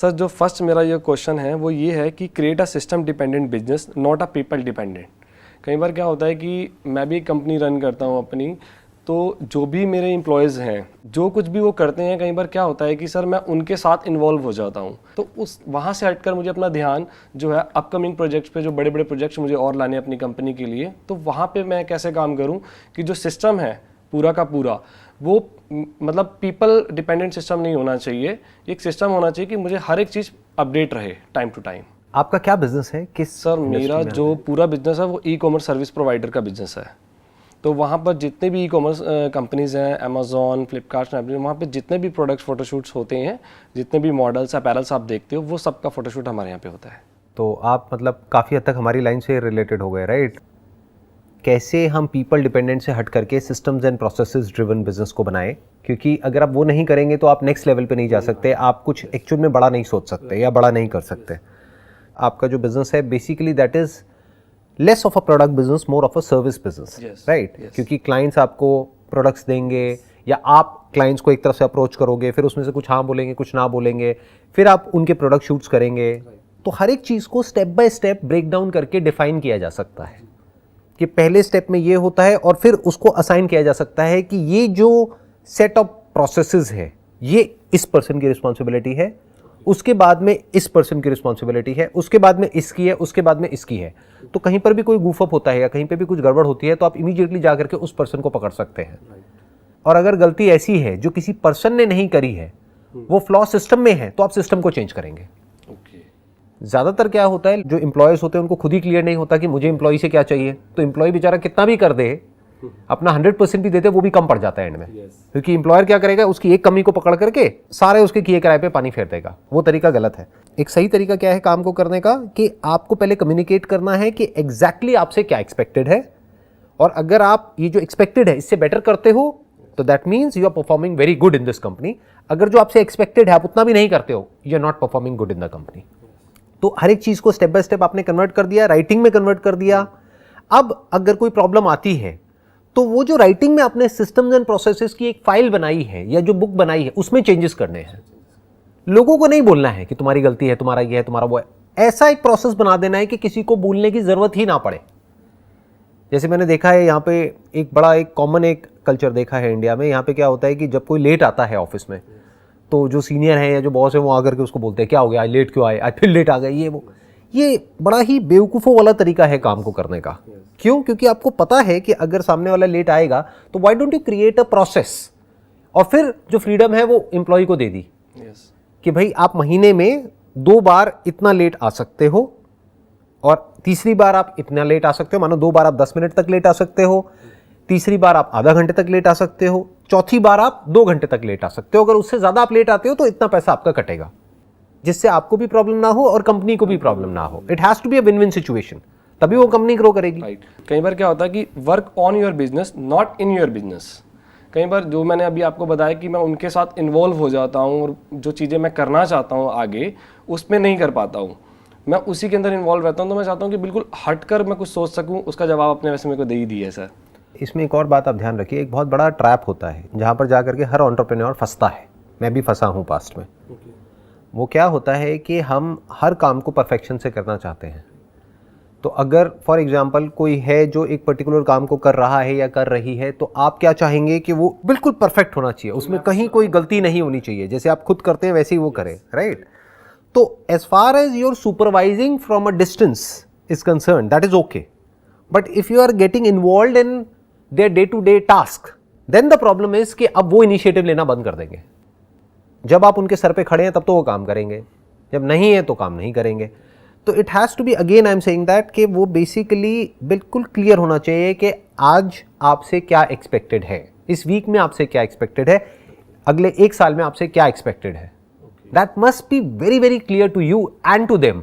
Sir जो first मेरा ये क्वेश्चन है वो ये है कि create a system dependent business not a people dependent. कई बार क्या होता है कि मैं भी एक कंपनी रन करता हूँ अपनी, तो जो भी मेरे एम्प्लॉयज़ हैं जो कुछ भी वो करते हैं, कई बार क्या होता है कि सर मैं उनके साथ इन्वॉल्व हो जाता हूँ। तो उस वहाँ से हटकर मुझे अपना ध्यान जो है अपकमिंग प्रोजेक्ट्स पे, जो बड़े बड़े प्रोजेक्ट्स मुझे और लाने अपनी कंपनी के लिए, तो वहाँ पे मैं कैसे काम करूँ कि जो सिस्टम है पूरा का पूरा वो मतलब पीपल डिपेंडेंट सिस्टम नहीं होना चाहिए। एक सिस्टम होना चाहिए कि मुझे हर एक चीज़ अपडेट रहे टाइम टू टाइम। आपका क्या बिजनेस है? किस सर मेरा जो पूरा बिजनेस है वो ई कॉमर्स सर्विस प्रोवाइडर का बिजनेस है। तो वहाँ पर जितने भी ई कॉमर्स कंपनीज़ हैं, अमेजोन, फ्लिपकार्ट, स्नैपडील, वहाँ पे जितने भी प्रोडक्ट्स फोटोशूट्स होते हैं, जितने भी मॉडल्स अपैरल्स आप देखते हो, वो सबका फोटोशूट हमारे यहाँ पे होता है। तो आप मतलब काफ़ी हद तक हमारी लाइन से रिलेटेड हो गए, राइट? कैसे हम पीपल डिपेंडेंट से हट करके systems and processes driven business को बनाएं, क्योंकि अगर आप वो नहीं करेंगे तो आप नेक्स्ट लेवल पे नहीं जा सकते, आप कुछ एक्चुअल में बड़ा नहीं सोच सकते या बड़ा नहीं कर सकते। आपका जो बिजनेस है basically that is less of a product business, more of a service business, right? क्योंकि क्लाइंट्स आपको प्रोडक्ट्स देंगे या आप क्लाइंट्स को एक तरफ से अप्रोच करोगे, फिर उसमें से कुछ हाँ बोलेंगे, कुछ ना बोलेंगे, फिर आप उनके प्रोडक्ट शूट्स करेंगे। तो हर एक चीज़ को step by step break down करके डिफाइन किया जा सकता है कि पहले स्टेप में ये होता है, और फिर उसको असाइन किया जा सकता है कि ये जो सेट ऑफ प्रोसेसेस है ये इस पर्सन की रिस्पॉन्सिबिलिटी है, उसके बाद में इस पर्सन की रिस्पॉन्सिबिलिटी है, उसके बाद में इसकी है, उसके बाद में इसकी है। तो कहीं पर भी कोई गूफअप होता है या कहीं पर भी कुछ गड़बड़ होती है तो आप इमीडिएटली जा करके उस पर्सन को पकड़ सकते हैं। और अगर गलती ऐसी है जो किसी पर्सन ने नहीं करी है, वो फ्लॉ सिस्टम में है, तो आप सिस्टम को चेंज करेंगे। ज़्यादातर क्या होता है, जो एम्प्लॉयज़ होते हैं उनको खुद ही क्लियर नहीं होता कि मुझे एम्प्लॉय से क्या चाहिए, तो एम्प्लॉय बेचारा कितना भी कर दे, अपना 100% भी देते, वो भी कम पड़ जाता है एंड में। क्योंकि एम्प्लॉयर क्या करेगा, उसकी एक कमी को पकड़ करके सारे उसके किए किराए पे पानी फेर देगा। वो तरीका गलत है। एक सही तरीका क्या है काम को करने का, कि आपको पहले कम्युनिकेट करना है कि एग्जैक्टली आपसे क्या एक्सपेक्टेड है, और अगर आप ये जो एक्सपेक्टेड है इससे बेटर करते हो तो that means you are performing very good in this company. अगर जो आपसे एक्सपेक्टेड है आप उतना भी नहीं करते हो, you are not performing good in the company. तो हर एक चीज को स्टेप बाय स्टेप आपने कन्वर्ट कर दिया, राइटिंग में कन्वर्ट कर दिया। अब अगर कोई प्रॉब्लम आती है तो वो जो राइटिंग में आपने सिस्टम्स एंड प्रोसेसेस की एक फाइल बनाई है या जो बुक बनाई है उसमें चेंजेस करने हैं। लोगों को नहीं बोलना है कि तुम्हारी गलती है, तुम्हारा ये है, तुम्हारा वो है। ऐसा एक प्रोसेस बना देना है कि किसी को बोलने की जरूरत ही ना पड़े। जैसे मैंने देखा है यहाँ पे एक बड़ा एक कॉमन एक कल्चर देखा है इंडिया में। यहाँ पे क्या होता है कि जब कोई लेट आता है ऑफिस में, तो जो सीनियर है या जो बॉस है वो आकर के उसको बोलते हैं क्या हो गया, आज लेट क्यों आए, आज फिर लेट आ गए, ये वो। ये बड़ा ही बेवकूफ़ों वाला तरीका है काम को करने का। क्यों? क्योंकि आपको पता है कि अगर सामने वाला लेट आएगा तो why don't you create a process, और फिर जो फ्रीडम है वो एम्प्लॉय को दे दी कि भाई आप महीने में 2 बार इतना लेट आ सकते हो, और तीसरी बार आप इतना लेट आ सकते हो। मानो 2 बार आप 10 मिनट तक लेट आ सकते हो, तीसरी बार आप आधा घंटे तक लेट आ सकते हो, चौथी बार आप 2 घंटे तक लेट आ सकते हो। अगर उससे ज़्यादा आप लेट आते हो तो इतना पैसा आपका कटेगा, जिससे आपको भी प्रॉब्लम ना हो और कंपनी को भी प्रॉब्लम ना हो। It has to be a win win situation, तभी वो कंपनी ग्रो करेगी। राइट। कई बार क्या होता है कि work on your business not in your business. कई बार जो मैंने अभी आपको बताया कि मैं उनके साथ इन्वॉल्व हो जाता हूँ और जो चीज़ें मैं करना चाहता हूँ आगे उसमें नहीं कर पाता हूँ, मैं उसी के अंदर इन्वॉल्व रहता हूँ। तो मैं चाहता हूँ कि बिल्कुल हटकर मैं कुछ सोच सकूँ, उसका जवाब अपने वैसे मेरे को दे ही दिया है सर। इसमें एक और बात आप ध्यान रखिए, एक बहुत बड़ा ट्रैप होता है जहाँ पर जा करके हर एंटरप्रेन्योर फंसता है। मैं भी फंसा हूँ पास्ट में। वो क्या होता है कि हम हर काम को परफेक्शन से करना चाहते हैं। तो अगर फॉर एग्जांपल कोई है जो एक पर्टिकुलर काम को कर रहा है या कर रही है, तो आप क्या चाहेंगे कि वो बिल्कुल परफेक्ट होना चाहिए, उसमें कहीं कोई गलती नहीं होनी चाहिए। जैसे आप खुद करते हैं वैसे ही वो करे, राइट? तो as far as your supervising from a distance is concern, that is okay. But if you are getting involve in their day to day task, then the problem is कि अब वो इनिशिएटिव लेना बंद कर देंगे। जब आप उनके सर पे खड़े हैं तब तो वो काम करेंगे, जब नहीं है तो काम नहीं करेंगे। तो it has to be, again I am saying that, कि वो बेसिकली बिल्कुल क्लियर होना चाहिए कि आज आपसे क्या एक्सपेक्टेड है, इस वीक में आपसे क्या एक्सपेक्टेड है, अगले 1 साल में आपसे क्या एक्सपेक्टेड है। That must be very very clear to you and to them,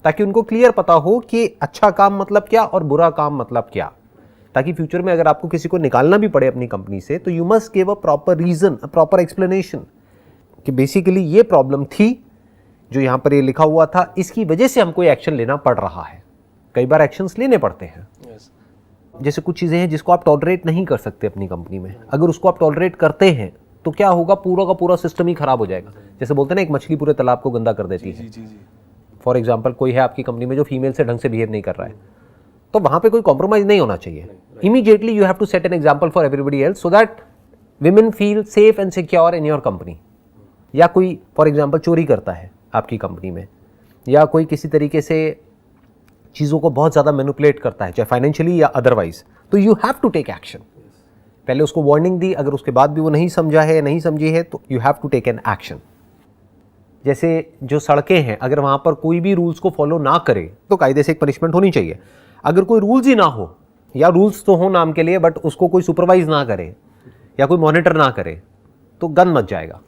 ताकि उनको क्लियर पता हो कि अच्छा काम मतलब क्या और बुरा काम मतलब क्या। ताकि फ्यूचर में अगर आपको किसी को निकालना भी पड़े अपनी कंपनी से, तो you must give a proper reason, a proper explanation कि बेसिकली ये प्रॉब्लम थी जो यहाँ पर ये लिखा हुआ था, इसकी वजह से हमको ये एक्शन लेना पड़ रहा है। कई बार एक्शंस लेने पड़ते हैं। जैसे कुछ चीज़ें हैं जिसको आप टॉलरेट नहीं कर सकते अपनी कंपनी में, अगर उसको आप टॉलरेट करते हैं तो क्या होगा, पूरा का पूरा सिस्टम ही खराब हो जाएगा। जैसे बोलते हैं ना, एक मछली पूरे तालाब को गंदा कर देती है। फॉर एग्जाम्पल, कोई है आपकी कंपनी में जो फीमेल से ढंग से बिहेव नहीं कर रहा है, तो वहां पे कोई कॉम्प्रोमाइज नहीं होना चाहिए। Immediately you have to set an example for everybody else, so that women feel safe and secure in your company. या कोई फॉर एग्जाम्पल चोरी करता है आपकी कंपनी में, या कोई किसी तरीके से चीज़ों को बहुत ज़्यादा मैनिपुलेट करता है, चाहे फाइनेंशियली या अदरवाइज, तो you have to take action. पहले उसको वार्निंग दी, अगर उसके बाद भी वो नहीं समझा है, नहीं समझी है, तो you have to take an action. जैसे जो सड़कें हैं, अगर वहाँ पर कोई भी रूल्स को फॉलो ना करे तो कायदे से एक पनिशमेंट होनी चाहिए। अगर कोई रूल्स ही ना हो, या रूल्स तो हो नाम के लिए बट उसको कोई सुपरवाइज ना करे या कोई मॉनिटर ना करे, तो गन मच जाएगा।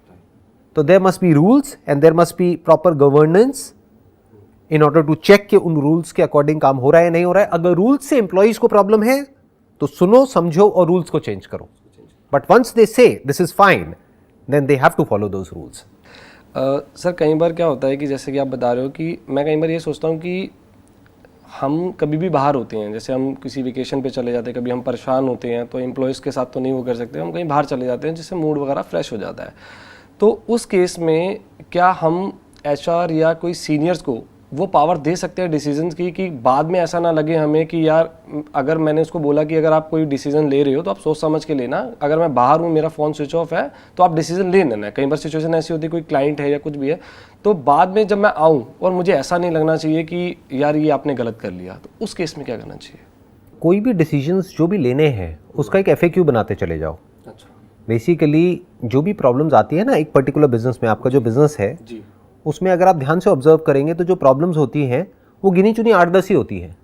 तो there must be rules and there must be proper governance in order to check कि उन रूल्स के अकॉर्डिंग काम हो रहा है या नहीं हो रहा है। अगर रूल्स से एम्प्लॉइज को प्रॉब्लम है तो सुनो, समझो और रूल्स को चेंज करो। But once they say this is fine, then they have to follow those rules. Sir कई बार क्या होता है कि जैसे कि आप बता रहे हो कि मैं कई बार ये सोचता हूँ कि हम कभी भी बाहर होते हैं, जैसे हम किसी वेकेशन पे चले जाते हैं, कभी हम परेशान होते हैं तो एम्प्लॉयज़ के साथ तो नहीं वो कर सकते, हम कहीं बाहर चले जाते हैं जिससे मूड वगैरह फ्रेश हो जाता है। तो उस केस में क्या हम एचआर या कोई सीनियर्स को वो पावर दे सकते हैं डिसीजंस की, कि बाद में ऐसा ना लगे हमें कि यार अगर मैंने उसको बोला कि अगर आप कोई डिसीजन ले रहे हो तो आप सोच समझ के लेना, अगर मैं बाहर हूँ, मेरा फ़ोन स्विच ऑफ है, तो आप डिसीजन ले लेना। कई बार सिचुएशन ऐसी होती है, कोई क्लाइंट है या कुछ भी है, तो बाद में जब मैं आऊँ और मुझे ऐसा नहीं लगना चाहिए कि यार ये आपने गलत कर लिया, तो उस केस में क्या करना चाहिए? कोई भी डिसीजंस जो भी लेने हैं उसका एक FAQ बनाते चले जाओ। अच्छा, बेसिकली जो भी प्रॉब्लम्स आती है ना एक पर्टिकुलर बिजनेस में, आपका जो बिजनेस है जी, उसमें अगर आप ध्यान से ऑब्जर्व करेंगे तो जो प्रॉब्लम्स होती हैं वो गिनी चुनी 8-10 ही होती है,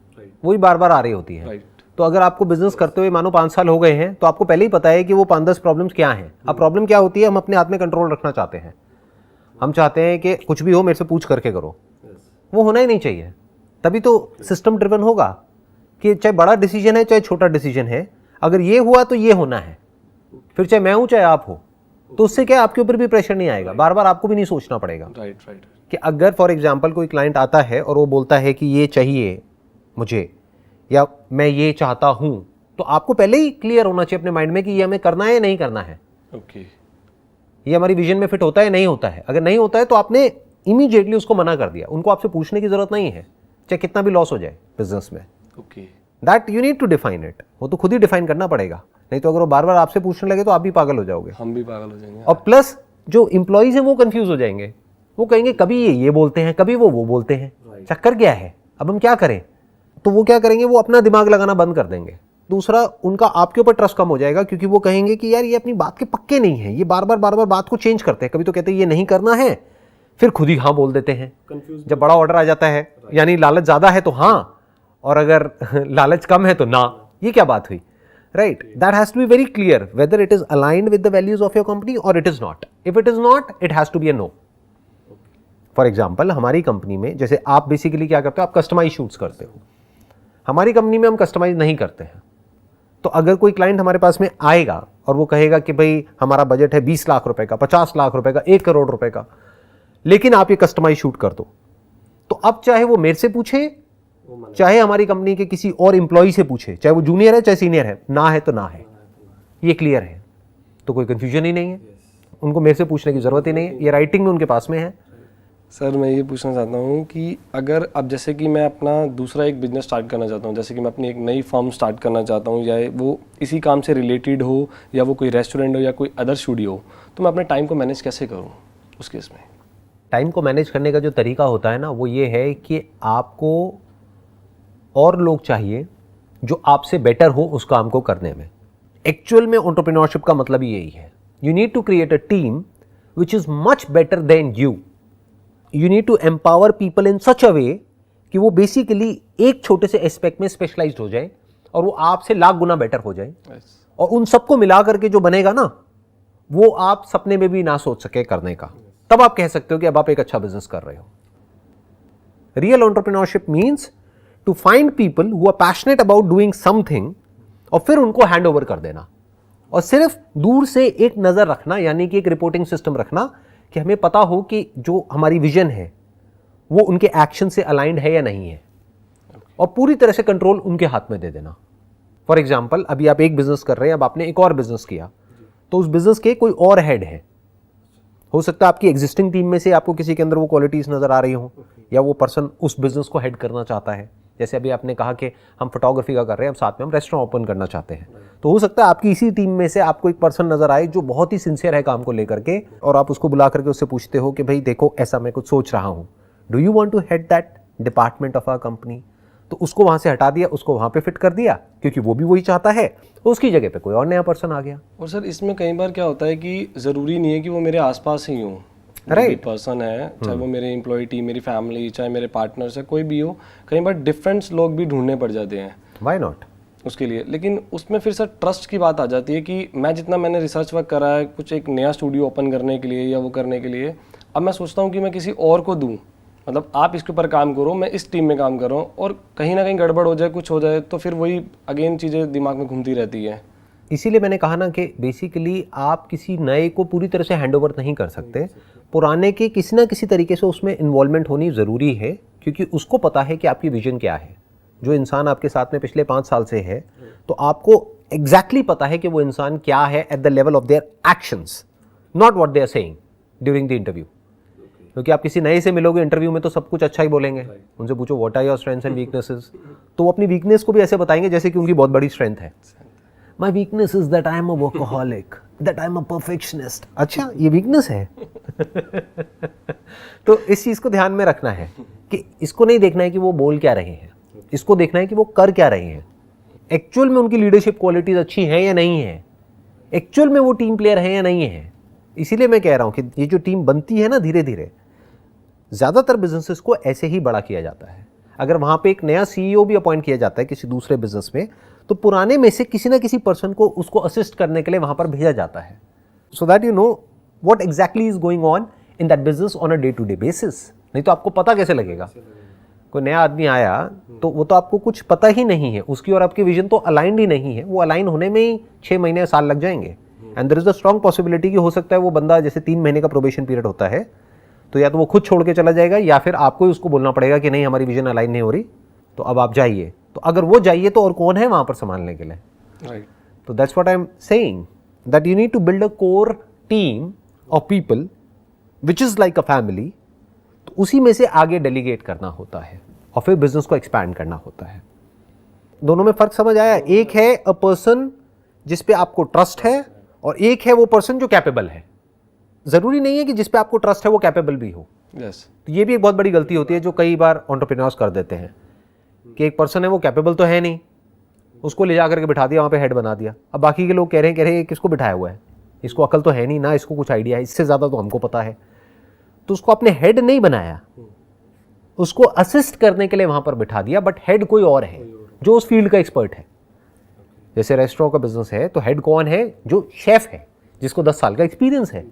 वही बार बार आ रही होती है। तो अगर आपको बिजनेस करते हुए मानो 5 साल हो गए हैं तो आपको पहले ही पता है कि वो 5-10 प्रॉब्लम्स क्या हैं। अब प्रॉब्लम क्या होती है, हम अपने हाथ में कंट्रोल रखना चाहते हैं, हम चाहते हैं कि कुछ भी हो मेरे से पूछ करके करो। वो होना ही नहीं चाहिए, तभी तो सिस्टम ड्रिवन होगा कि चाहे बड़ा डिसीजन है चाहे छोटा डिसीजन है, अगर ये हुआ तो ये होना है, फिर चाहे मैं हूं चाहे आप हो, तो उससे क्या आपके ऊपर भी प्रेशर नहीं आएगा, बार बार आपको भी नहीं सोचना पड़ेगा। राइट। कि अगर फॉर एग्जांपल कोई क्लाइंट आता है और वो बोलता है कि ये चाहिए मुझे या मैं ये चाहता हूं, तो आपको पहले ही क्लियर होना चाहिए अपने माइंड में कि ये हमें करना है या नहीं करना है, ओके, ये हमारी विजन में फिट होता है नहीं होता है। अगर नहीं होता है तो आपने इमीडिएटली उसको मना कर दिया, उनको आपसे पूछने की जरूरत नहीं है, चाहे कितना भी लॉस हो जाए बिजनेस में। Okay, that you need to define it, वो तो खुद ही डिफाइन करना पड़ेगा, नहीं तो अगर वो बार बार आपसे पूछने लगे तो आप भी पागल हो जाओगे, हम भी पागल हो जाएंगे। और प्लस जो इंप्लॉइज हैं वो कंफ्यूज हो जाएंगे, वो कहेंगे कभी ये बोलते हैं कभी वो बोलते हैं, चक्कर क्या है, अब हम क्या करें। तो वो क्या करेंगे, वो अपना दिमाग लगाना बंद कर देंगे। दूसरा, उनका आपके ऊपर ट्रस्ट कम हो जाएगा, क्योंकि वो कहेंगे कि यार ये अपनी बात के पक्के नहीं है, ये बार बार बात को चेंज करते हैं, कभी तो कहते हैं ये नहीं करना है, फिर खुद ही हाँ बोल देते हैं। जब बड़ा ऑर्डर आ जाता है, यानी लालच ज्यादा है तो हाँ, और अगर लालच कम है तो ना, ये क्या बात हुई, right? That has to be very clear whether it is aligned with the values of your company or it is not. If it is not, it has to be a no. For example, हमारी company में जैसे आप basically क्या करते हो, आप customise shoots करते हो, हमारी कंपनी में हम कस्टमाइज नहीं करते हैं। तो अगर कोई क्लाइंट हमारे पास में आएगा और वो कहेगा कि भाई हमारा बजट है 20 लाख रुपए का, 50 लाख रुपए का, 1 करोड़ रुपए का, लेकिन आप ये कस्टमाइज शूट कर दो, तो अब चाहे वो मेरे से पूछे चाहे हमारी कंपनी के किसी और एम्प्लॉय से पूछे, चाहे वो जूनियर है चाहे सीनियर है, ना है तो ना है, ये क्लियर है, तो कोई कंफ्यूजन ही नहीं है, उनको मेरे से पूछने की जरूरत ही नहीं है, ये राइटिंग में उनके पास में है। सर मैं ये पूछना चाहता हूँ कि अगर अब जैसे कि मैं अपना दूसरा एक बिजनेस स्टार्ट करना चाहता हूँ, जैसे कि मैं अपनी एक नई फर्म स्टार्ट करना चाहता हूँ, या वो इसी काम से रिलेटेड हो, या वो कोई रेस्टोरेंट हो या कोई अदर स्टूडियो हो, तो मैं अपने टाइम को मैनेज कैसे करूँ उस केस में? टाइम को मैनेज करने का जो तरीका होता है ना, वो ये है कि आपको और लोग चाहिए जो आपसे बेटर हो उस काम को करने में। एक्चुअल में एंटरप्रेन्योरशिप का मतलब ही यही है, you need to create a team which is much better than you. You need to empower people in such a way कि वो बेसिकली एक छोटे से एस्पेक्ट में स्पेशलाइज्ड हो जाए और वो आपसे लाख गुना बेटर हो जाए, और उन सबको मिला करके जो बनेगा ना, वो आप सपने में भी ना सोच सके करने का, तब आप कह सकते हो कि अब आप एक अच्छा बिजनेस कर रहे हो। Real entrepreneurship means to find people who are passionate about doing something और फिर उनको हैंड ओवर कर देना, और सिर्फ दूर से एक नजर रखना, यानी कि एक रिपोर्टिंग सिस्टम रखना कि हमें पता हो कि जो हमारी विजन है वो उनके एक्शन से अलाइंड है या नहीं है, और पूरी तरह से कंट्रोल उनके हाथ में दे देना। फॉर एग्जाम्पल, अभी आप एक बिजनेस कर रहे हैं, अब आपने एक और बिजनेस किया, तो उस बिजनेस के कोई और हेड है। हो सकता है आपकी एग्जिस्टिंग टीम में से आपको किसी के अंदर वो क्वालिटीज नजर आ रही हो, या वो पर्सन उस बिजनेस को हेड करना चाहता है। जैसे अभी आपने कहा कि हम फोटोग्राफी का कर रहे हैं, अब साथ में हम रेस्टोरेंट ओपन करना चाहते हैं, तो हो सकता है आपकी इसी टीम में से आपको एक पर्सन नजर आए जो बहुत ही सिंसियर है काम को लेकर के, और आप उसको बुला करके उससे पूछते हो कि भाई देखो ऐसा मैं कुछ सोच रहा हूँ, do you want to head that department of our company. तो उसको वहां से हटा दिया, उसको वहां पे फिट कर दिया, क्योंकि वो भी वही चाहता है, तो उसकी जगह पे कोई और नया पर्सन आ गया। और सर इसमें कई बार क्या होता है कि ज़रूरी नहीं है कि वो मेरे आसपास ही हो, Right. पर्सन है, चाहे वो मेरे एम्प्लॉय टीम, मेरी फैमिली, चाहे मेरे पार्टनर्स है, कोई भी हो, कई बार डिफरेंट लोग भी ढूंढने पड़ जाते हैं व्हाई नॉट उसके लिए। लेकिन उसमें फिर सर ट्रस्ट की बात आ जाती है कि मैं जितना मैंने रिसर्च वर्क करा है कुछ एक नया स्टूडियो ओपन करने के लिए या वो करने के लिए, अब मैं सोचता हूँ कि मैं किसी और को दूँ, मतलब आप इसके ऊपर काम करो, मैं इस टीम में काम कर रहा हूँ, और कहीं ना कहीं गड़बड़ हो जाए, कुछ हो जाए, तो फिर वही अगेन चीज़ें दिमाग में घूमती रहती है। इसीलिए मैंने कहा ना कि बेसिकली आप किसी नए को पूरी तरह से हैंडओवर नहीं कर सकते, पुराने के किसी ना किसी तरीके से उसमें इन्वॉल्वमेंट होनी ज़रूरी है, क्योंकि उसको पता है कि आपकी विजन क्या है। जो इंसान आपके साथ में पिछले 5 साल से है, तो आपको एग्जैक्टली पता है कि वो इंसान क्या है at the level of their actions, not what they are saying during the interview. क्योंकि आप किसी नए से मिलोगे इंटरव्यू में तो सब कुछ अच्छा ही बोलेंगे, उनसे पूछो what are your strengths and weaknesses, तो वो अपनी वीकनेस को भी ऐसे बताएंगे जैसे कि उनकी बहुत बड़ी स्ट्रेंथ है। My weakness is that I am a workaholic, that I am a perfectionist. अच्छा, ये वीकनेस है। तो इस चीज को ध्यान में रखना है कि इसको नहीं देखना है कि वो बोल क्या रहे हैं, इसको देखना है कि वो कर क्या रहे हैं, एक्चुअल में उनकी लीडरशिप क्वालिटीज अच्छी हैं या नहीं है, एक्चुअल में वो टीम प्लेयर हैं या नहीं है। इसीलिए मैं कह रहा हूं कि ये जो टीम बनती है ना, धीरे धीरे ज्यादातर बिजनेसेस को ऐसे ही बड़ा किया जाता है। अगर वहां पे एक नया सीईओ भी अपॉइंट किया जाता है किसी दूसरे बिजनेस में, तो पुराने में से किसी ना किसी पर्सन को उसको असिस्ट करने के लिए वहां पर भेजा जाता है, so that you know what exactly is going on in that business on a day to day basis. नहीं तो आपको पता कैसे लगेगा? कोई नया आदमी आया तो वो तो आपको कुछ पता ही नहीं है, उसकी और आपकी विजन तो अलाइंड ही नहीं है, वो अलाइन होने में ही 6 महीने साल लग जाएंगे। And there is a strong possibility कि हो सकता है वो बंदा, जैसे 3 महीने का प्रोबेशन पीरियड होता है, तो या तो वो खुद छोड़ के चला जाएगा या फिर आपको ही उसको बोलना पड़ेगा कि नहीं हमारी विजन अलाइन नहीं हो रही, तो अब आप जाइए। तो अगर वो जाइए तो और कौन है वहां पर संभालने के लिए? राइट। तो that's what I am saying, that you need to build a core team of people which is like a family. तो उसी में से आगे डेलीगेट करना होता है और फिर बिजनेस को एक्सपैंड करना होता है। दोनों में फर्क समझ आया? एक है अ पर्सन जिस पे आपको ट्रस्ट है, और एक है वो पर्सन जो कैपेबल है। जरूरी नहीं है कि जिस पे आपको ट्रस्ट है वो कैपेबल भी हो। यस। तो ये भी एक बहुत बड़ी गलती होती है जो कई बार एंटरप्रेन्योर्स कर देते हैं कि एक पर्सन है वो कैपेबल तो है नहीं, उसको ले जा करके बिठा दिया वहाँ पे हेड बना दिया। अब बाकी के लोग कह रहे हैं किसको बिठाया हुआ है, इसको अकल तो है नहीं ना, इसको कुछ आइडिया है, इससे ज़्यादा तो हमको पता है। तो उसको आपने हेड नहीं बनाया, उसको असिस्ट करने के लिए वहाँ पर बिठा दिया, बट हेड कोई और है जो उस फील्ड का एक्सपर्ट है। जैसे रेस्टोरेंट का बिजनेस है तो हेड कौन है? जो शेफ है, जिसको 10 साल का एक्सपीरियंस है,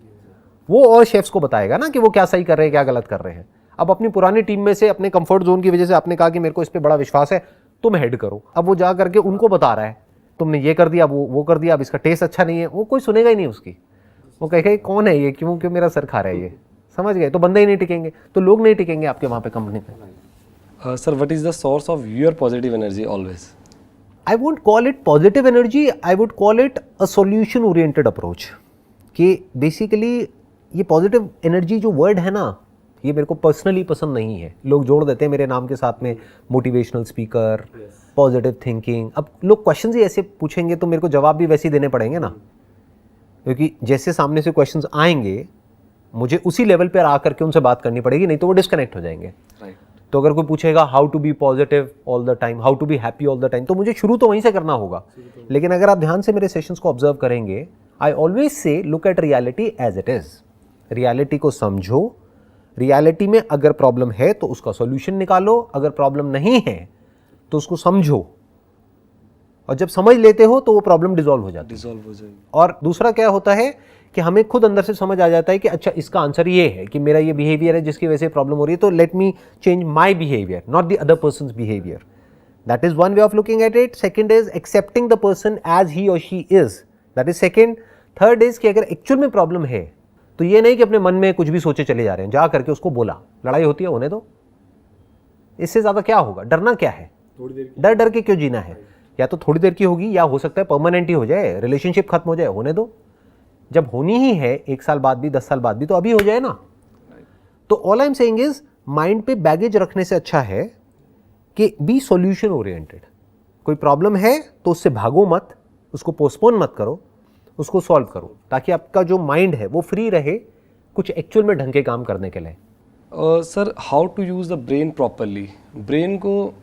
वो और शेफ्स को बताएगा ना कि वो क्या सही कर रहे हैं, क्या गलत कर रहे हैं। अब अपनी पुरानी टीम में से अपने कंफर्ट जोन की वजह से आपने कहा कि मेरे को इस पे बड़ा विश्वास है, तुम हेड करो। अब वो जा करके उनको बता रहा है तुमने ये कर दिया, वो कर दिया, अब इसका टेस्ट अच्छा नहीं है, वो कोई सुनेगा ही नहीं उसकी। वो कहेगा कौन है ये, क्यों मेरा सर खा रहा है ये, समझ गए? तो बंदे ही नहीं टिकेंगे, तो लोग नहीं टिकेंगे आपके वहाँ पे कंपनी पे। Sir, what is the source of your positive energy always? I won't call it positive energy, I would call it a solution oriented approach। कि बेसिकली ये पॉजिटिव एनर्जी जो वर्ड है ना, ये मेरे को पर्सनली पसंद नहीं है। लोग जोड़ देते हैं मेरे नाम के साथ में मोटिवेशनल स्पीकर, पॉजिटिव थिंकिंग। अब लोग क्वेश्चंस ही ऐसे पूछेंगे तो मेरे को जवाब भी वैसे ही देने पड़ेंगे ना, क्योंकि जैसे सामने से क्वेश्चंस आएंगे मुझे उसी लेवल पर आकर के उनसे बात करनी पड़ेगी, नहीं तो वो डिस्कनेक्ट हो जाएंगे। राइट। तो अगर कोई पूछेगा how to be positive all the time, how to be happy all the time, तो मुझे शुरू तो वहीं से करना होगा। लेकिन अगर आप ध्यान से मेरे सेशंस को ऑब्जर्व करेंगे, I always say look at reality as it is. Reality को समझो, रियलिटी में अगर प्रॉब्लम है तो उसका सॉल्यूशन निकालो, अगर प्रॉब्लम नहीं है तो उसको समझो, और जब समझ लेते हो तो वो प्रॉब्लम डिसॉल्व हो जाती है। और दूसरा क्या होता है कि हमें खुद अंदर से समझ आ जाता है कि अच्छा इसका आंसर ये है कि मेरा ये बिहेवियर है जिसकी वजह से प्रॉब्लम हो रही है, तो let me change my behaviour, not the other person's behaviour. That is one way of looking at it. Second is accepting the person as he और she is, that is second. Third is कि अगर actual में problem है तो ये नहीं कि अपने मन में कुछ भी सोचे चले जा रहे हैं, जा करके उसको बोला, लड़ाई होती है होने दो, इससे ज्यादा क्या होगा? डरना क्या है? डर डर के क्यों जीना है? या तो थोड़ी देर की होगी या हो सकता है परमानेंट ही हो जाए, रिलेशनशिप खत्म हो जाए, होने दो। जब होनी ही है 1 साल बाद भी 10 साल बाद भी, तो अभी हो जाए ना। तो all I am saying is mind पे बैगेज रखने से अच्छा है कि बी सॉल्यूशन ओरिएंटेड। कोई प्रॉब्लम है तो उससे भागो मत, उसको पोस्टपोन मत करो, उसको सॉल्व करो, ताकि आपका जो माइंड है वो फ्री रहे कुछ एक्चुअल में ढंग के काम करने के लिए। Sir, how to use the brain properly? Brain को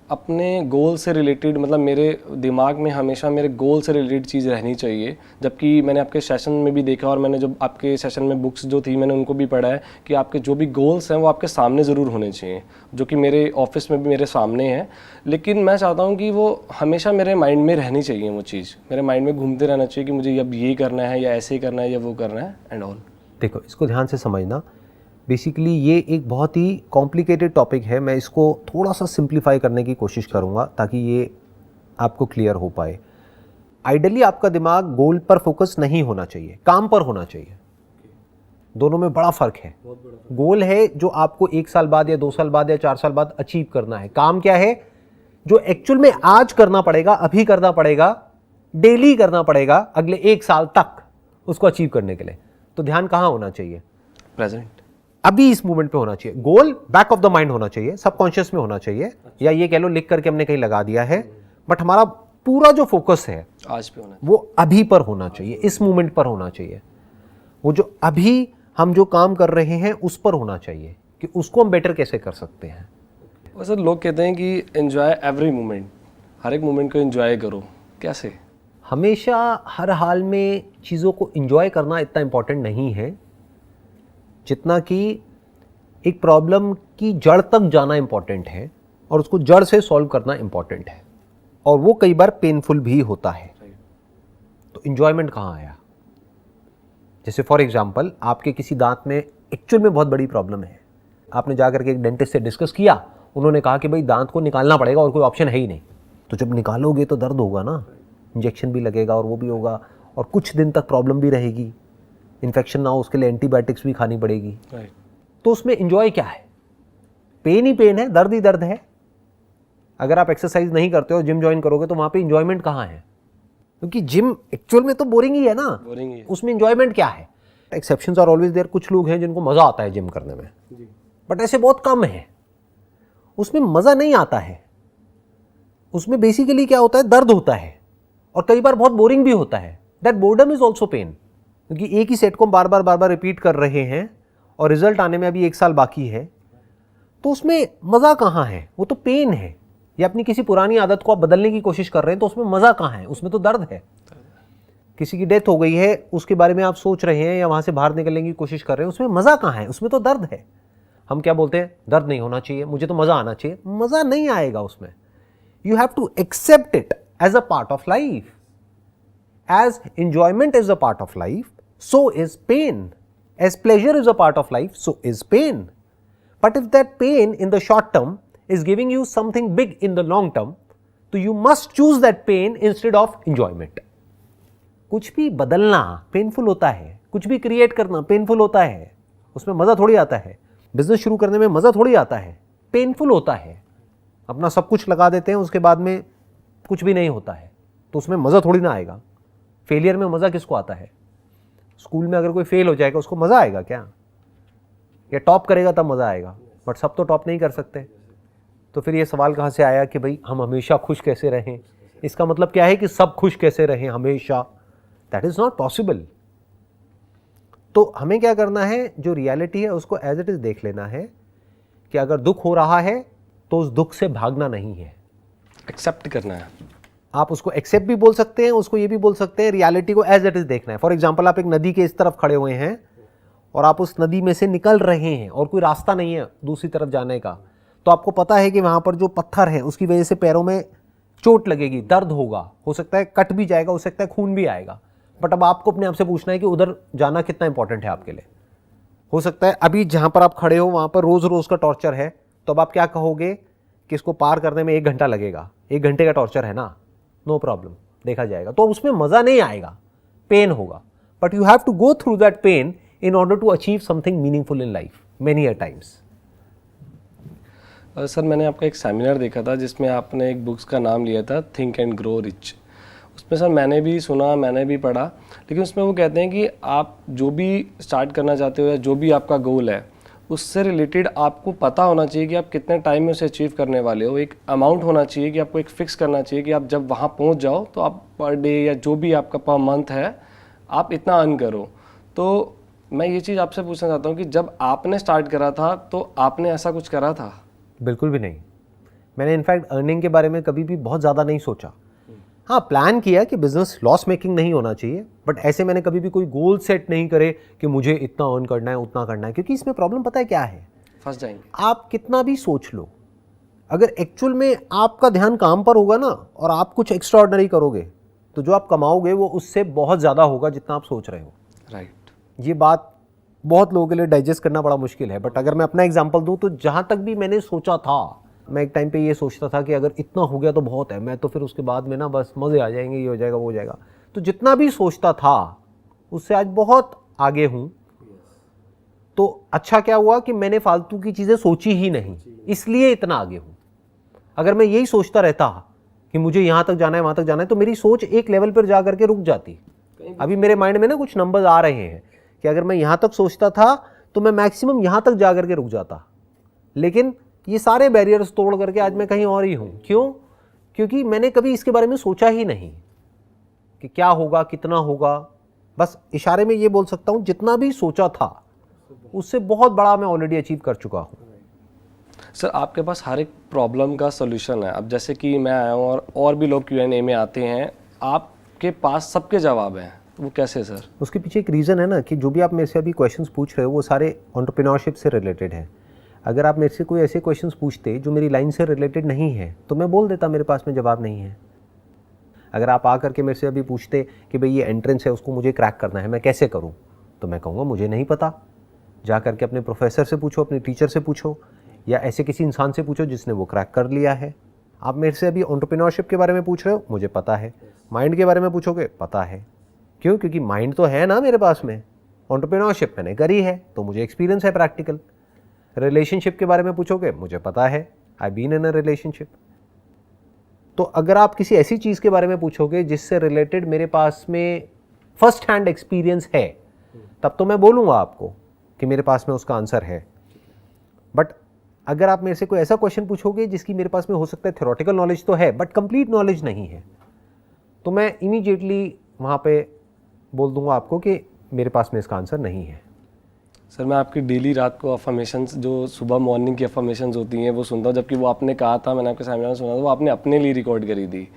अपने गोल से रिलेटेड, मतलब मेरे दिमाग में हमेशा मेरे गोल से रिलेटेड चीज़ रहनी चाहिए। जबकि मैंने आपके सेशन में भी देखा, और मैंने जब आपके सेशन में बुक्स जो थी मैंने उनको भी पढ़ा है कि आपके जो भी गोल्स हैं वो आपके सामने ज़रूर होने चाहिए, जो कि मेरे ऑफिस में भी मेरे सामने हैं। लेकिन मैं चाहता हूँ कि वो हमेशा मेरे माइंड में रहनी चाहिए, वो चीज़ मेरे माइंड में घूमते रहना चाहिए कि मुझे अब ये करना है या ऐसे ही करना है या वो करना है एंड ऑल। देखो, इसको ध्यान से समझना। बेसिकली ये एक बहुत ही कॉम्प्लिकेटेड टॉपिक है। मैं इसको थोड़ा सा सिंप्लीफाई करने की कोशिश करूँगा ताकि ये आपको क्लियर हो पाए। आइडियली आपका दिमाग गोल पर फोकस नहीं होना चाहिए, काम पर होना चाहिए। दोनों में बड़ा फ़र्क है। गोल है जो आपको 1 साल बाद या 2 साल बाद या 4 साल बाद अचीव करना है। काम क्या है? जो एक्चुअल में आज करना पड़ेगा, अभी करना पड़ेगा, डेली करना पड़ेगा अगले 1 साल तक उसको अचीव करने के लिए। तो ध्यान कहाँ होना चाहिए? प्रेजेंट, अभी इस मूवमेंट पे होना चाहिए। गोल बैक ऑफ द माइंड होना चाहिए, सबकॉन्शियस में होना चाहिए, या ये कह लो लिख करके हमने कहीं लगा दिया है, बट हमारा पूरा जो फोकस है आज पे होना वो अभी पर होना चाहिए, इस मूवमेंट पर होना चाहिए। वो जो अभी हम जो काम कर रहे हैं उस पर होना चाहिए कि उसको हम बेटर कैसे कर सकते हैं। और सर, लोग कहते हैं कि एंजॉय एवरी मोमेंट, हर एक मोमेंट को एंजॉय करो। कैसे? हमेशा हर हाल में चीज़ों को एंजॉय करना इतना इम्पोर्टेंट नहीं है जितना कि एक प्रॉब्लम की जड़ तक जाना इम्पॉर्टेंट है और उसको जड़ से सॉल्व करना इम्पॉर्टेंट है, और वो कई बार पेनफुल भी होता है। तो एंजॉयमेंट कहाँ आया? जैसे फॉर एग्जांपल, आपके किसी दांत में एक्चुअल में बहुत बड़ी प्रॉब्लम है, आपने जाकर के एक डेंटिस्ट से डिस्कस किया, उन्होंने कहा कि भाई दांत को निकालना पड़ेगा और कोई ऑप्शन है ही नहीं। तो जब निकालोगे तो दर्द होगा ना, इंजेक्शन भी लगेगा और वो भी होगा, और कुछ दिन तक प्रॉब्लम भी रहेगी, इन्फेक्शन ना हो उसके लिए एंटीबायोटिक्स भी खानी पड़ेगी। तो उसमें एंजॉय क्या है? पेन ही पेन है, दर्द ही दर्द है। अगर आप एक्सरसाइज नहीं करते हो, जिम ज्वाइन करोगे, तो वहां पे एंजॉयमेंट कहाँ है? क्योंकि जिम एक्चुअल में तो बोरिंग ही है ना, बोरिंग ही है। उसमें एंजॉयमेंट क्या है? Exceptions are always there. कुछ लोग हैं जिनको मजा आता है जिम करने में, बट ऐसे बहुत कम है। उसमें मजा नहीं आता है। उसमें बेसिकली क्या होता है? दर्द होता है, और कई बार बहुत बोरिंग भी होता है। That boredom is also pain, क्योंकि एक ही सेट को बार बार रिपीट कर रहे हैं और रिजल्ट आने में अभी 1 साल बाकी है। तो उसमें मजा कहाँ है? वो तो पेन है। या अपनी किसी पुरानी आदत को आप बदलने की कोशिश कर रहे हैं, तो उसमें मजा कहाँ है? उसमें तो दर्द है। किसी की डेथ हो गई है, उसके बारे में आप सोच रहे हैं या वहां से बाहर निकलने की कोशिश कर रहे हैं, उसमें मजा कहाँ है? उसमें तो दर्द है। हम क्या बोलते हैं? दर्द नहीं होना चाहिए, मुझे तो मजा आना चाहिए। मजा नहीं आएगा उसमें। You have to accept it as a part of life. As enjoyment is a part of life, so is pain. As pleasure is a part of life, so is pain. But if that pain in the short term is giving you something big in the long term, so you must choose that pain instead of enjoyment. कुछ भी बदलना painful होता है, कुछ भी create करना painful होता है, उसमें मज़ा थोड़ी आता है। बिजनेस शुरू करने में मज़ा थोड़ी आता है, पेनफुल होता है। अपना सब कुछ लगा देते हैं, उसके बाद में कुछ भी नहीं होता है, तो उसमें मज़ा थोड़ी ना आएगा। फेलियर में मज़ा किसको आता है? स्कूल में अगर कोई फेल हो जाएगा उसको मज़ा आएगा क्या? या टॉप करेगा तब मज़ा आएगा, बट सब तो टॉप नहीं कर सकते। तो फिर ये सवाल कहाँ से आया कि भाई हम हमेशा खुश कैसे रहें? इसका मतलब क्या है कि सब खुश कैसे रहें हमेशा? That is not possible. तो हमें क्या करना है? जो रियलिटी है उसको एज इट इज़ देख लेना है कि अगर दुख हो रहा है तो उस दुख से भागना नहीं है, एक्सेप्ट करना है। आप उसको एक्सेप्ट भी बोल सकते हैं, उसको ये भी बोल सकते हैं, रियलिटी को एज इट इज देखना है। फॉर एग्जाम्पल, आप एक नदी के इस तरफ खड़े हुए हैं और आप उस नदी में से निकल रहे हैं और कोई रास्ता नहीं है दूसरी तरफ जाने का, तो आपको पता है कि वहां पर जो पत्थर है उसकी वजह से पैरों में चोट लगेगी, दर्द होगा, हो सकता है कट भी जाएगा, हो सकता है खून भी आएगा। बट अब आपको अपने आप से पूछना है कि उधर जाना कितना इंपॉर्टेंट है आपके लिए। हो सकता है अभी जहां पर आप खड़े हो वहां पर रोज रोज का टॉर्चर है, तो अब आप क्या कहोगे कि इसको पार करने में 1 घंटा लगेगा, 1 घंटे का टॉर्चर है ना, नो प्रॉब्लम, देखा जाएगा। तो उसमें मजा नहीं आएगा, पेन होगा, but you have to go through that pain in order to achieve something meaningful in life many a times. Sir, मैंने आपका एक सेमिनार देखा था जिसमें आपने एक बुक्स का नाम लिया था थिंक एंड ग्रो रिच। उसमें सर मैंने भी सुना, मैंने भी पढ़ा, लेकिन उसमें वो कहते हैं कि आप जो भी स्टार्ट करना चाहते हो या जो भी आपका गोल है उससे रिलेटेड आपको पता होना चाहिए कि आप कितने टाइम में उसे अचीव करने वाले हो। एक अमाउंट होना चाहिए कि आपको एक फिक्स करना चाहिए कि आप जब वहाँ पहुँच जाओ तो आप पर डे या जो भी आपका पर मंथ है आप इतना अर्न करो। तो मैं ये चीज़ आपसे पूछना चाहता हूँ कि जब आपने स्टार्ट करा था तो आपने ऐसा कुछ करा था? बिल्कुल भी नहीं। मैंने इनफैक्ट अर्निंग के बारे में कभी भी बहुत ज़्यादा नहीं सोचा। हाँ, प्लान किया कि बिजनेस लॉस मेकिंग नहीं होना चाहिए, बट ऐसे मैंने कभी भी कोई गोल सेट नहीं करे कि मुझे इतना अर्न करना है, उतना करना है, क्योंकि इसमें प्रॉब्लम पता है क्या है? फंस जाएंगे। आप कितना भी सोच लो, अगर एक्चुअल में आपका ध्यान काम पर होगा ना और आप कुछ एक्स्ट्रा ऑर्डिनरी करोगे तो जो आप कमाओगे वो उससे बहुत ज़्यादा होगा जितना आप सोच रहे हो। राइट। ये बात बहुत लोगों के लिए डाइजेस्ट करना बड़ा मुश्किल है, बट अगर मैं अपना एग्जांपल दूं तो जहां तक भी मैंने सोचा था, मैं एक टाइम पे ये सोचता था कि अगर इतना हो गया तो बहुत है, मैं तो फिर उसके बाद में ना बस मज़े आ जाएंगे, ये हो जाएगा वो हो जाएगा। तो जितना भी सोचता था उससे आज बहुत आगे हूँ। तो अच्छा क्या हुआ कि मैंने फालतू की चीज़ें सोची ही नहीं, इसलिए इतना आगे हूँ। अगर मैं यही सोचता रहता कि मुझे यहाँ तक जाना है वहाँ तक जाना है तो मेरी सोच एक लेवल पर जा करके रुक जाती। अभी मेरे माइंड में ना कुछ नंबर्स आ रहे हैं कि अगर मैं यहाँ तक सोचता था तो मैं मैक्सिमम यहाँ तक जा करके रुक जाता, लेकिन ये सारे बैरियर्स तोड़ करके आज मैं कहीं और ही हूँ। क्यों? क्योंकि मैंने कभी इसके बारे में सोचा ही नहीं कि क्या होगा, कितना होगा। बस इशारे में ये बोल सकता हूँ जितना भी सोचा था उससे बहुत बड़ा मैं ऑलरेडी अचीव कर चुका हूँ। सर आपके पास हर एक प्रॉब्लम का सोल्यूशन है। अब जैसे कि मैं आया हूँ और भी लोग Q&A में आते हैं, आपके पास सबके जवाब हैं, तो वो कैसे सर? उसके पीछे एक रीज़न है ना कि जो भी आप मेरे से अभी क्वेश्चंस पूछ रहे हो वो सारे एंटरप्रेन्योरशिप से रिलेटेड है। अगर आप मेरे से कोई ऐसे क्वेश्चंस पूछते जो मेरी लाइन से रिलेटेड नहीं है तो मैं बोल देता मेरे पास में जवाब नहीं है। अगर आप आ करके मेरे से अभी पूछते कि भाई ये एंट्रेंस है उसको मुझे क्रैक करना है, मैं कैसे करूँ, तो मैं कहूँगा मुझे नहीं पता। जा करके अपने प्रोफेसर से पूछो, अपने टीचर से पूछो, या ऐसे किसी इंसान से पूछो जिसने वो क्रैक कर लिया है। आप मेरे से अभी एंटरप्रेन्योरशिप के बारे में पूछ रहे हो, मुझे पता है। माइंड के बारे में पूछोगे, पता है। क्यों? क्योंकि माइंड तो है ना मेरे पास में, एंटरप्रेन्योरशिप मैंने करी है तो मुझे एक्सपीरियंस है प्रैक्टिकल। रिलेशनशिप के बारे में पूछोगे, मुझे पता है, I been in a relationship. तो अगर आप किसी ऐसी चीज़ के बारे में पूछोगे जिससे रिलेटेड मेरे पास में फर्स्ट हैंड एक्सपीरियंस है, तब तो मैं बोलूँगा आपको कि मेरे पास में उसका आंसर है। बट अगर आप मेरे से कोई ऐसा क्वेश्चन पूछोगे जिसकी मेरे पास में हो सकता है थ्योरेटिकल नॉलेज तो है बट कंप्लीट नॉलेज नहीं है, तो मैं इमीडिएटली वहाँ पे बोल दूंगा आपको कि मेरे पास में इसका आंसर नहीं है। सर मैं आपकी डेली रात को अफर्मेशंस, जो सुबह मॉर्निंग की अफर्मेशंस होती हैं, वो सुनता हूँ, जबकि वो आपने कहा था, मैंने आपके सेमिनार में सुना था, वो आपने अपने लिए रिकॉर्ड करी थी।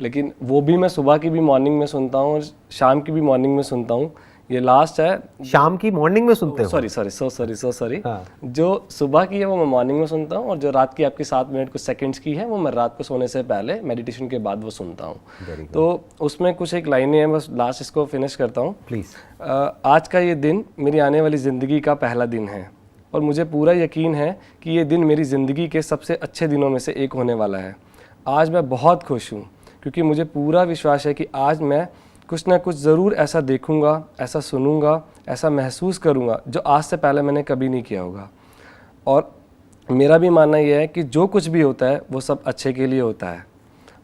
लेकिन वो भी मैं सुबह की भी मॉर्निंग में सुनता हूँ और शाम की भी मॉर्निंग में सुनता हूँ। ये लास्ट है, शाम की मॉर्निंग में सुनते हो? सॉरी। जो सुबह की है वो मैं मॉर्निंग में सुनता हूँ और जो रात की आपकी 7 मिनट कुछ सेकंड्स की है वो मैं रात को सोने से पहले मेडिटेशन के बाद वो सुनता हूँ। तो उसमें कुछ एक लाइनें हैं, बस लास्ट इसको फिनिश करता हूँ। प्लीज़। आज का ये दिन मेरी आने वाली ज़िंदगी का पहला दिन है और मुझे पूरा यकीन है कि ये दिन मेरी ज़िंदगी के सबसे अच्छे दिनों में से एक होने वाला है। आज मैं बहुत खुश हूँ क्योंकि मुझे पूरा विश्वास है कि आज मैं कुछ ना कुछ ज़रूर ऐसा देखूंगा, ऐसा सुनूंगा, ऐसा महसूस करूंगा जो आज से पहले मैंने कभी नहीं किया होगा। और मेरा भी मानना यह है कि जो कुछ भी होता है वो सब अच्छे के लिए होता है।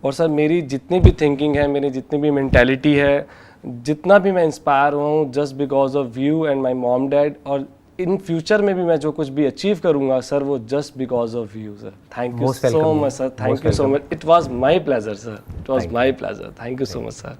और सर मेरी जितनी भी थिंकिंग है, मेरी जितनी भी मेंटालिटी है, जितना भी मैं इंस्पायर हुआ हूँ just because of you and my mom dad, और इन फ्यूचर में भी मैं जो कुछ भी अचीव करूंगा सर वो just because of you sir. Thank you so much sir, thank you so much. It was my pleasure sir, it was my pleasure. Thank you so much sir.